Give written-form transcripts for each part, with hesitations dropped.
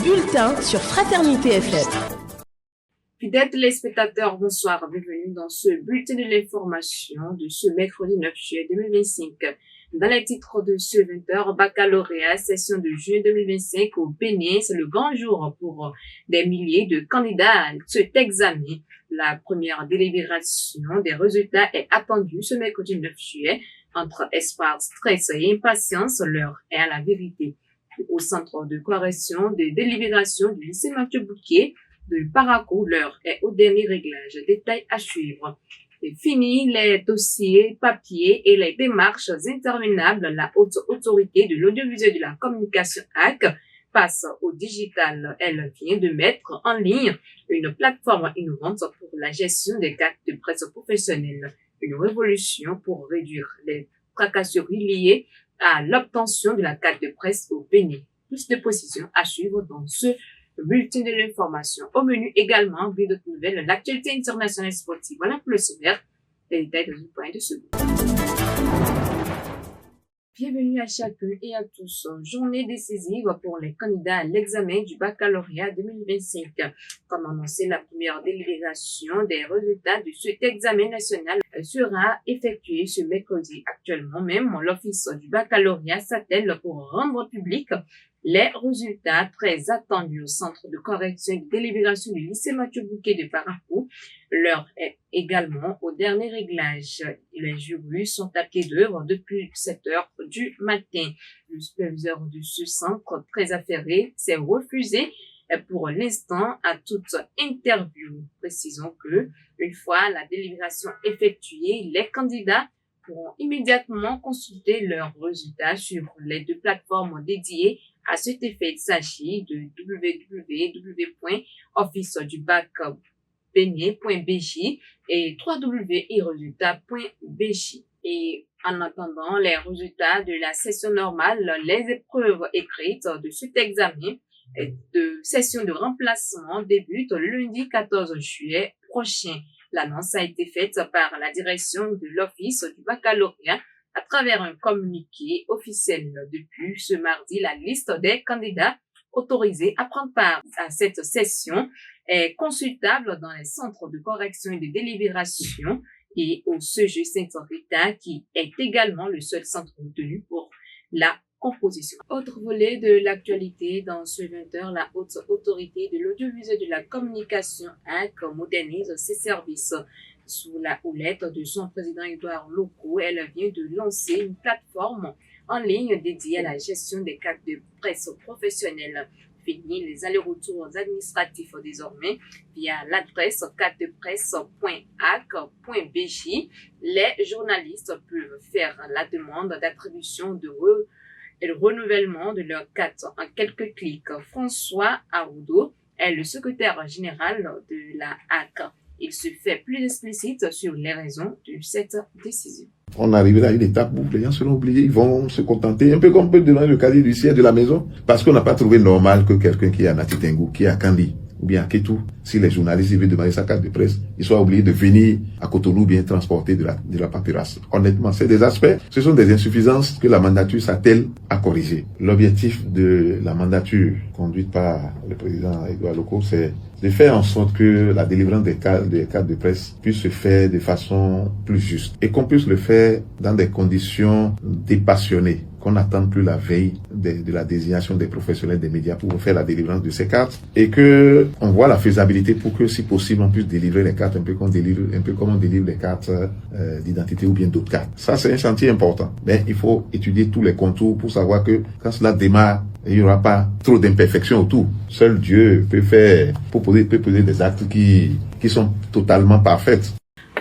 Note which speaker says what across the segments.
Speaker 1: bulletin sur Fraternité FM.
Speaker 2: Fidèles téléspectateurs, bonsoir, bienvenue dans ce bulletin de l'information de ce mercredi 9 juillet 2025. Dans les titres de ce 20h, baccalauréat, session de juin 2025 au Bénin, c'est le grand jour pour des milliers de candidats à cet examen. La première délibération des résultats est attendue ce mercredi 9 juillet. Entre espoir, stress et impatience, l'heure est à la vérité. Au centre de correction de délibération du lycée Mathieu Bouquet de Parakou, l'heure est au dernier réglage. Détails à suivre. C'est fini les dossiers, papiers et les démarches interminables. La haute autorité de l'audiovisuel et de la communication AC passe au digital. Elle vient de mettre en ligne une plateforme innovante pour la gestion des cartes de presse professionnelles. Une révolution pour réduire les tracasseries liées à l'obtention de la carte de presse au Bénin. Plus de précisions à suivre dans ce bulletin de l'information. Au menu également, vu d'autres nouvelles, l'actualité internationale sportive. Voilà pour le sommaire. Les détails dans une poignée de secondes. Bienvenue à chacun et à tous. Journée décisive pour les candidats à l'examen du baccalauréat 2025. Comme annoncé, la première délibération des résultats de cet examen national sera effectuée ce mercredi. Actuellement même, l'office du baccalauréat s'attelle pour rendre public les résultats très attendus au centre de correction et de délibération du lycée Mathieu Bouquet de Parakou. L'heure est également au dernier réglage. Les jurys sont à pied d'œuvre depuis 7 heures du matin. Le superviseur de ce centre très affairé s'est refusé pour l'instant à toute interview. Précisons que, une fois la délibération effectuée, les candidats pourront immédiatement consulter leurs résultats sur les deux plateformes dédiées. À cet effet, il s'agit de www.officedubac.bj et www.iresultats.bj. Et en attendant les résultats de la session normale, les épreuves écrites de cet examen de session de remplacement débutent lundi 14 juillet prochain. L'annonce a été faite par la direction de l'Office du baccalauréat à travers un communiqué officiel. Depuis ce mardi, la liste des candidats autorisés à prendre part à cette session est consultable dans les centres de correction et de délibération et au CEG Saint-Rita, qui est également le seul centre retenu pour la composition. Autre volet de l'actualité dans ce 20h, la haute autorité de l'audiovisuel et de la communication AC modernise ses services. Sous la houlette de son président Edouard Loko, elle vient de lancer une plateforme en ligne dédiée à la gestion des cartes de presse professionnelles. Fini les allers-retours administratifs désormais via l'adresse cartepresse.ac.bj. Les journalistes peuvent faire la demande d'attribution et le renouvellement de leur carte en quelques clics. François Aoudo est le secrétaire général de la AC. Il se fait plus explicite sur les raisons de cette décision.
Speaker 3: On arrivera à une étape où les gens seront oubliés, ils vont se contenter, un peu comme on peut demander le casier du siège de la maison, parce qu'on n'a pas trouvé normal que quelqu'un qui est à Natitengu, qui est à Kandi, ou bien à Ketou, si les journalistes veulent demander sa carte de presse, ils soient obligés de venir à Cotonou bien transporter de la paperasse. Honnêtement, c'est des aspects, ce sont des insuffisances que la mandature s'attelle à corriger. L'objectif de la mandature conduite par le président Edouard Loko, c'est de faire en sorte que la délivrance des cartes de presse puisse se faire de façon plus juste et qu'on puisse le faire dans des conditions dépassionnées, qu'on n'attende plus la veille de la désignation des professionnels des médias pour faire la délivrance de ces cartes et que on voit la faisabilité pour que, si possible, on puisse délivrer les cartes un peu comme on délivre les cartes d'identité ou bien d'autres cartes. Ça, c'est un chantier important. Mais il faut étudier tous les contours pour savoir que quand cela démarre, il n'y aura pas trop d'imperfections autour. Seul Dieu peut poser des actes qui sont totalement parfaits.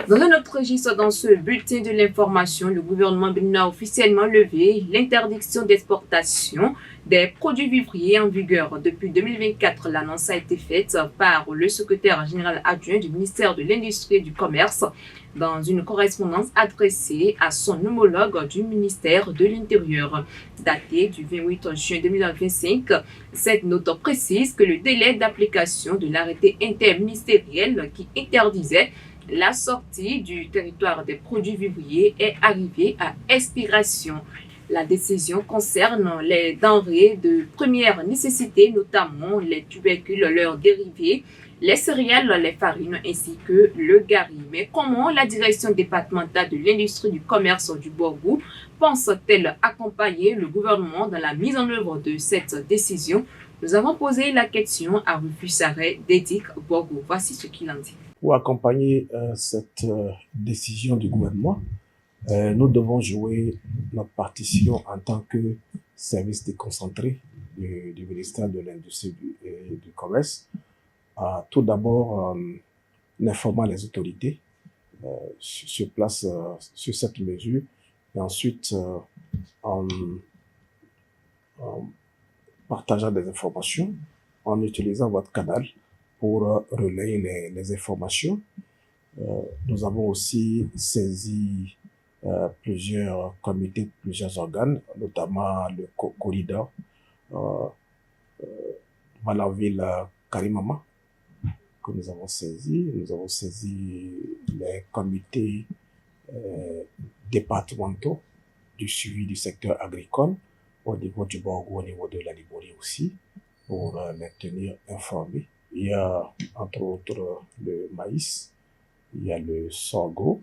Speaker 2: Dans un autre registre, dans ce bulletin de l'information, le gouvernement béninois a officiellement levé l'interdiction d'exportation des produits vivriers en vigueur depuis 2024. L'annonce a été faite par le secrétaire général adjoint du ministère de l'Industrie et du Commerce dans une correspondance adressée à son homologue du ministère de l'Intérieur. Datée du 28 juin 2025, cette note précise que le délai d'application de l'arrêté interministériel qui interdisait la sortie du territoire des produits vivriers est arrivée à expiration. La décision concerne les denrées de première nécessité, notamment les tubercules, leurs dérivés, les céréales, les farines ainsi que le gari. Mais comment la direction départementale de l'industrie du commerce du Borgou pense-t-elle accompagner le gouvernement dans la mise en œuvre de cette décision? Nous avons posé la question à Rufus Arrêt d'Edic Borgou. Voici ce qu'il en dit.
Speaker 4: Pour accompagner cette décision du gouvernement, nous devons jouer notre partition en tant que service déconcentré du ministère de l'Industrie et du Commerce. Tout d'abord, en informant les autorités sur place sur cette mesure, et ensuite en partageant des informations, en utilisant votre canal pour relayer les informations. Nous avons aussi saisi plusieurs comités, plusieurs organes, notamment le corridor Malanville Karimama, que nous avons saisi. Nous avons saisi les comités départementaux du suivi du secteur agricole au niveau du Borgou, au niveau de la Liborie aussi, pour les tenir informés. Il y a entre autres le maïs, il y a le sorgho,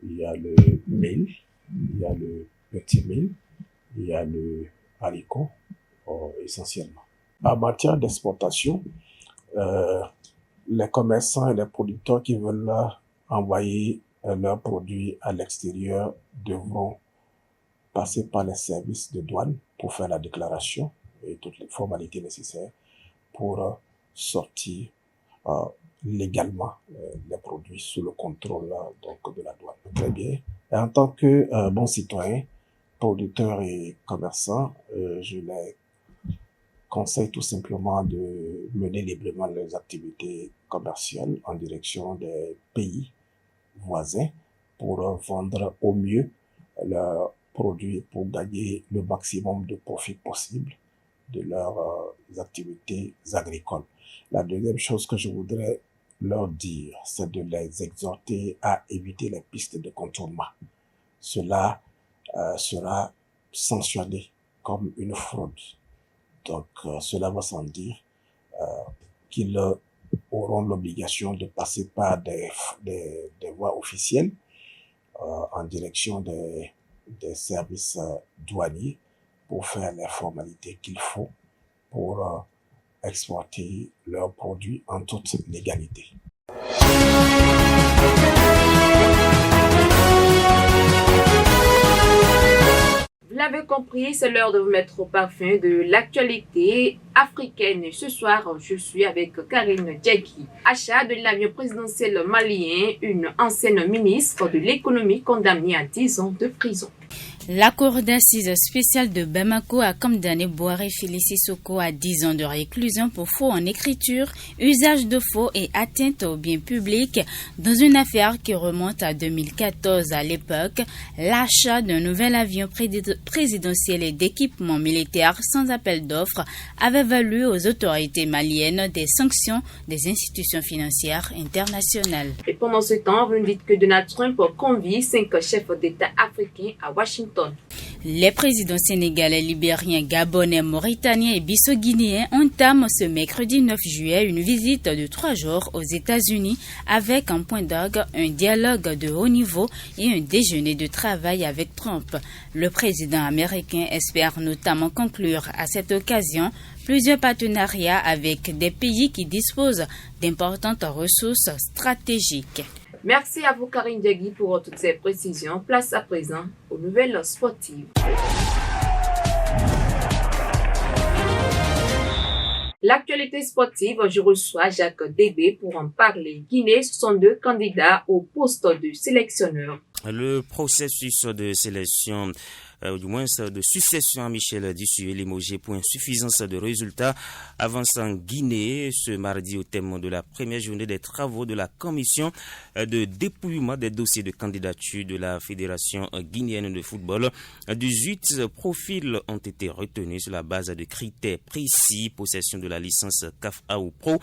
Speaker 4: il y a le mil, il y a le petit mil, il y a le haricot essentiellement. En matière d'exportation, les commerçants et les producteurs qui veulent envoyer leurs produits à l'extérieur devront passer par les services de douane pour faire la déclaration et toutes les formalités nécessaires pour sortir légalement les produits sous le contrôle donc de la douane. Très bien. Et en tant que bon citoyen, producteur et commerçant, je les conseille tout simplement de mener librement leurs activités commerciales en direction des pays voisins pour vendre au mieux leurs produits pour gagner le maximum de profit possible de leurs activités agricoles. La deuxième chose que je voudrais leur dire, c'est de les exhorter à éviter les pistes de contournement. Cela sera sanctionné comme une fraude. Donc, cela va sans dire qu'ils auront l'obligation de passer par des voies officielles en direction des services douaniers pour faire les formalités qu'il faut pour exporter leurs produits en toute légalité.
Speaker 2: Vous l'avez compris, c'est l'heure de vous mettre au parfum de l'actualité africaine. Ce soir, je suis avec Karine Diagui. Achat de l'avion présidentiel malien, une ancienne ministre de l'économie condamnée à 10 ans de prison.
Speaker 5: La Cour d'assises spéciale de Bamako a condamné Boiré Félicie Soko à 10 ans de réclusion pour faux en écriture, usage de faux et atteinte aux biens publics dans une affaire qui remonte à 2014. À l'époque, l'achat d'un nouvel avion présidentiel et d'équipement militaire sans appel d'offres avait valu aux autorités maliennes des sanctions des institutions financières internationales.
Speaker 2: Et pendant ce temps, vous nous dites que Donald Trump convie 5 chefs d'État africains à Washington.
Speaker 5: Les présidents sénégalais, libériens, gabonais, mauritaniens et bissau-guinéens entament ce mercredi 9 juillet une visite de 3 jours aux États-Unis avec en point d'orgue un dialogue de haut niveau et un déjeuner de travail avec Trump. Le président américain espère notamment conclure à cette occasion plusieurs partenariats avec des pays qui disposent d'importantes ressources stratégiques.
Speaker 2: Merci à vous Karine Diagui pour toutes ces précisions. Place à présent aux nouvelles sportives. L'actualité sportive, je reçois Jacques Débé pour en parler. Guinée, 62 candidats au poste de sélectionneur.
Speaker 6: Le processus de sélection, du moins de succession à Michel Dussuet limogé pour insuffisance de résultats avance en Guinée ce mardi au thème de la première journée des travaux de la commission de dépouillement des dossiers de candidature de la Fédération guinéenne de football. 18 profils ont été retenus sur la base de critères précis, possession de la licence CAF A ou Pro,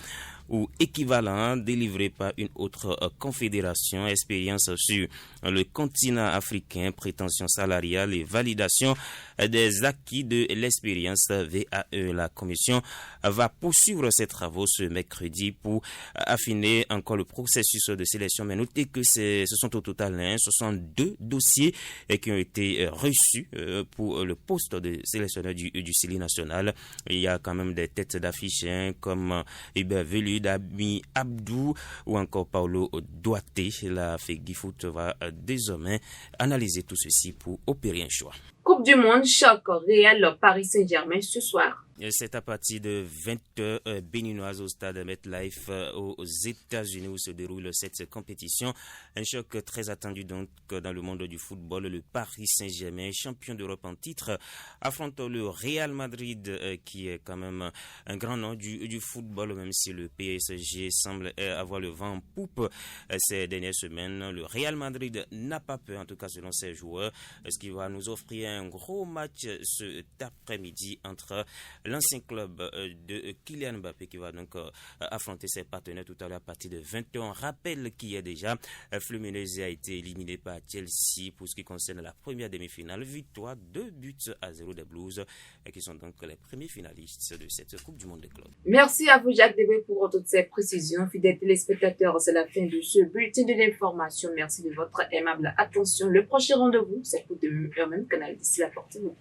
Speaker 6: ou équivalent délivré par une autre confédération, expérience sur le continent africain, prétention salariale et validation des acquis de l'expérience VAE. La commission va poursuivre ses travaux ce mercredi pour affiner encore le processus de sélection. Mais notez que ce sont au total 62 dossiers qui ont été reçus pour le poste de sélectionneur du CELI national. Il y a quand même des têtes d'affiche comme Hubert Velud, Ami Abdou ou encore Paulo Duarte. La FEGIFOOT va désormais analyser tout ceci pour opérer un choix.
Speaker 2: Coupe du monde, choc Real Paris Saint-Germain ce soir.
Speaker 6: C'est à partir de 20h béninoise au stade MetLife aux États-Unis où se déroule cette compétition. Un choc très attendu donc dans le monde du football. Le Paris Saint-Germain, champion d'Europe en titre, affronte le Real Madrid qui est quand même un grand nom du football, même si le PSG semble avoir le vent en poupe ces dernières semaines. Le Real Madrid n'a pas peur, en tout cas selon ses joueurs, ce qui va nous offrir un gros match cet après-midi entre l'ancien club de Kylian Mbappé qui va donc affronter ses partenaires tout à l'heure à partir de 20h. On rappelle qu'hier déjà, Fluminense a été éliminé par Chelsea pour ce qui concerne la première demi-finale. Victoire 2-0 des Blues qui sont donc les premiers finalistes de cette Coupe du Monde des clubs.
Speaker 2: Merci à vous Jacques Debé pour toutes ces précisions. Fidèles téléspectateurs, c'est la fin de ce bulletin de l'information. Merci de votre aimable attention. Le prochain rendez-vous, c'est pour demain, même canal. D'ici là, portez-vous.